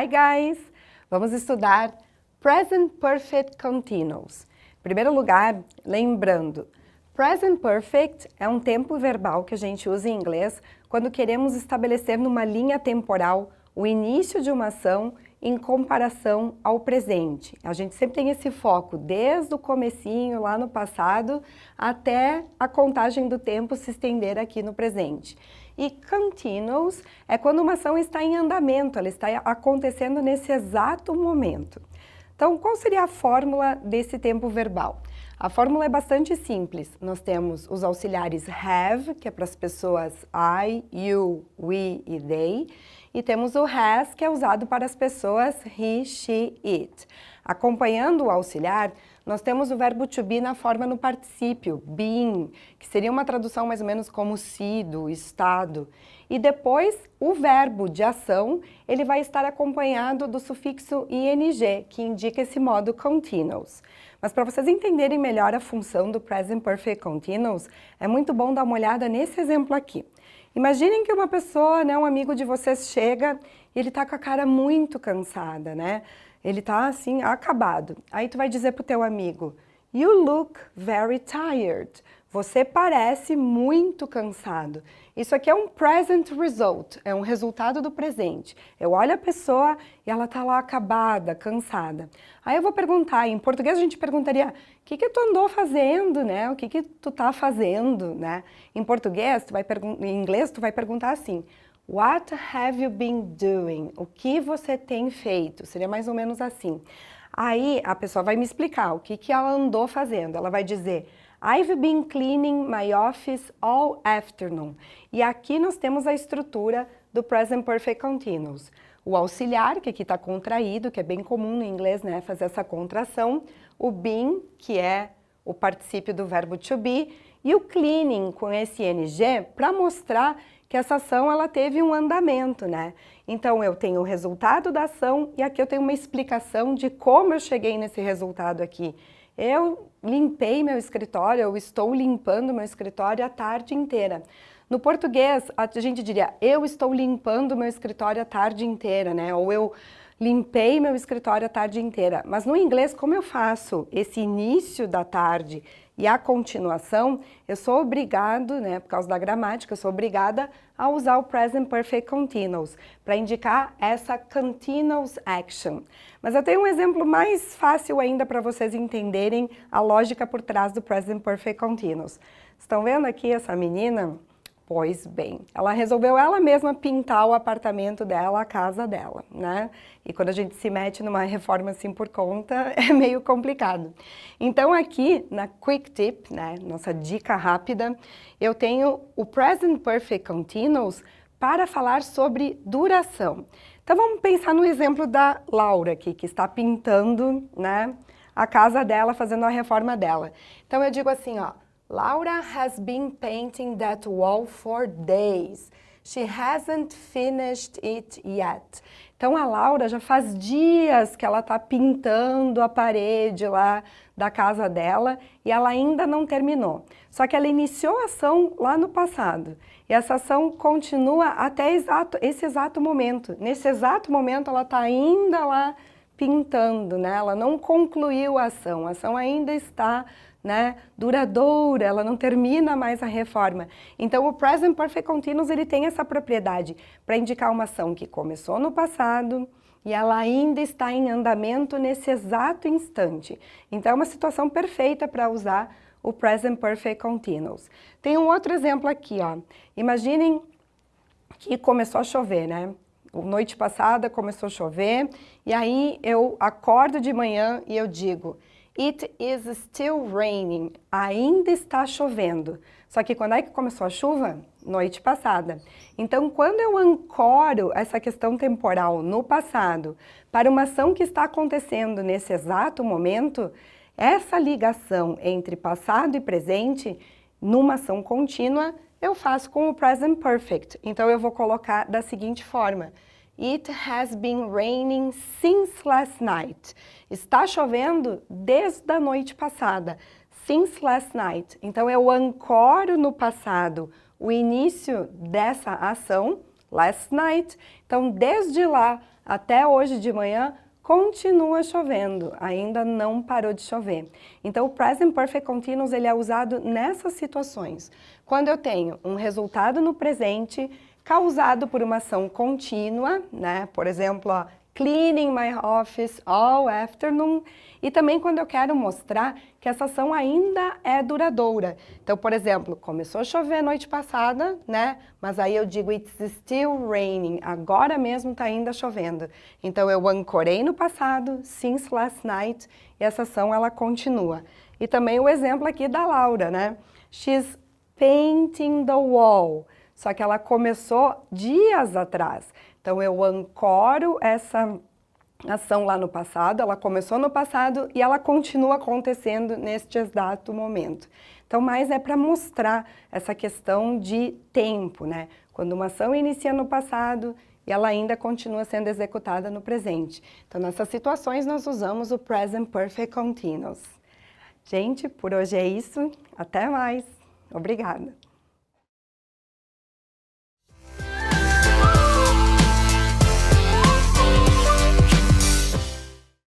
Hi guys! Vamos estudar Present Perfect Continuous. Em primeiro lugar, lembrando, Present Perfect é um tempo verbal que a gente usa em inglês quando queremos estabelecer numa linha temporal o início de uma ação em comparação ao presente. A gente sempre tem esse foco desde o comecinho, lá no passado, até a contagem do tempo se estender aqui no presente. E continuous é quando uma ação está em andamento, ela está acontecendo nesse exato momento. Então, qual seria a fórmula desse tempo verbal? A fórmula é bastante simples. Nós temos os auxiliares have, que é para as pessoas I, you, we e they, e temos o has, que é usado para as pessoas he, she, it. Acompanhando o auxiliar, nós temos o verbo to be na forma no particípio, been, que seria uma tradução mais ou menos como sido, estado. E depois, o verbo de ação, ele vai estar acompanhado do sufixo ing, que indica esse modo continuous. Mas para vocês entenderem melhor a função do Present Perfect Continuous, é muito bom dar uma olhada nesse exemplo aqui. Imaginem que uma pessoa, um amigo de vocês chega e ele tá com a cara muito cansada, né? Ele tá assim, acabado. Aí tu vai dizer pro teu amigo, you look very tired. Você parece muito cansado. Isso aqui é um present result, é um resultado do presente. Eu olho a pessoa e ela tá lá acabada, cansada. Aí eu vou perguntar, em português a gente perguntaria, o que tu andou fazendo, né? O que tu tá fazendo, né? Em português, em inglês, tu vai perguntar assim, what have you been doing? O que você tem feito? Seria mais ou menos assim. Aí a pessoa vai me explicar o que ela andou fazendo. Ela vai dizer, I've been cleaning my office all afternoon. E aqui nós temos a estrutura do Present Perfect Continuous. O auxiliar, que aqui está contraído, que é bem comum no inglês, né, fazer essa contração. O been, que é o particípio do verbo to be. E o cleaning, com esse ing, para mostrar que essa ação ela teve um andamento, né? Então eu tenho o resultado da ação e aqui eu tenho uma explicação de como eu cheguei nesse resultado aqui. Eu limpei meu escritório, eu estou limpando meu escritório a tarde inteira. No português, a gente diria, eu estou limpando meu escritório a tarde inteira, né? Ou eu limpei meu escritório a tarde inteira. Mas no inglês, como eu faço esse início da tarde e a continuação, eu sou obrigado, né, por causa da gramática, eu sou obrigada a usar o Present Perfect Continuous para indicar essa continuous action. Mas eu tenho um exemplo mais fácil ainda para vocês entenderem a lógica por trás do Present Perfect Continuous. Estão vendo aqui essa menina? Pois bem, ela resolveu ela mesma pintar o apartamento dela, a casa dela, né? E quando a gente se mete numa reforma assim por conta, é meio complicado. Então aqui, na Quick Tip, né, nossa dica rápida, eu tenho o Present Perfect Continuous para falar sobre duração. Então vamos pensar no exemplo da Laura aqui, que está pintando, né, a casa dela, fazendo a reforma dela. Então eu digo assim, ó, Laura has been painting that wall for days. She hasn't finished it yet. Então a Laura já faz dias que ela está pintando a parede lá da casa dela e ela ainda não terminou. Só que ela iniciou a ação lá no passado e essa ação continua até esse exato momento. Nesse exato momento ela está ainda lá pintando, né? Ela não concluiu a ação ainda está, né, duradoura, ela não termina mais a reforma. Então o Present Perfect Continuous ele tem essa propriedade para indicar uma ação que começou no passado e ela ainda está em andamento nesse exato instante. Então é uma situação perfeita para usar o Present Perfect Continuous. Tem um outro exemplo aqui, ó. Imaginem que começou a chover, né? Noite passada começou a chover e aí eu acordo de manhã e eu digo It is still raining. Ainda está chovendo. Só que quando é que começou a chuva? Noite passada. Então, quando eu ancoro essa questão temporal no passado para uma ação que está acontecendo nesse exato momento, essa ligação entre passado e presente, numa ação contínua, eu faço com o Present Perfect. Então, eu vou colocar da seguinte forma. It has been raining since last night. Está chovendo desde a noite passada. Since last night. Então, eu ancoro no passado o início dessa ação, last night. Então, desde lá até hoje de manhã continua chovendo, ainda não parou de chover. Então, o Present Perfect Continuous ele é usado nessas situações. Quando eu tenho um resultado no presente causado por uma ação contínua, né? Por exemplo, ó, cleaning my office all afternoon. E também quando eu quero mostrar que essa ação ainda é duradoura. Então, por exemplo, começou a chover noite passada, né? Mas aí eu digo it's still raining. Agora mesmo está ainda chovendo. Então, eu ancorei no passado, since last night, e essa ação ela continua. E também o exemplo aqui da Laura, né? She's painting the wall. Só que ela começou dias atrás. Então, eu ancoro essa ação lá no passado, ela começou no passado e ela continua acontecendo neste exato momento. Então, mais é para mostrar essa questão de tempo, né? Quando uma ação inicia no passado e ela ainda continua sendo executada no presente. Então, nessas situações, nós usamos o Present Perfect Continuous. Gente, por hoje é isso. Até mais. Obrigada.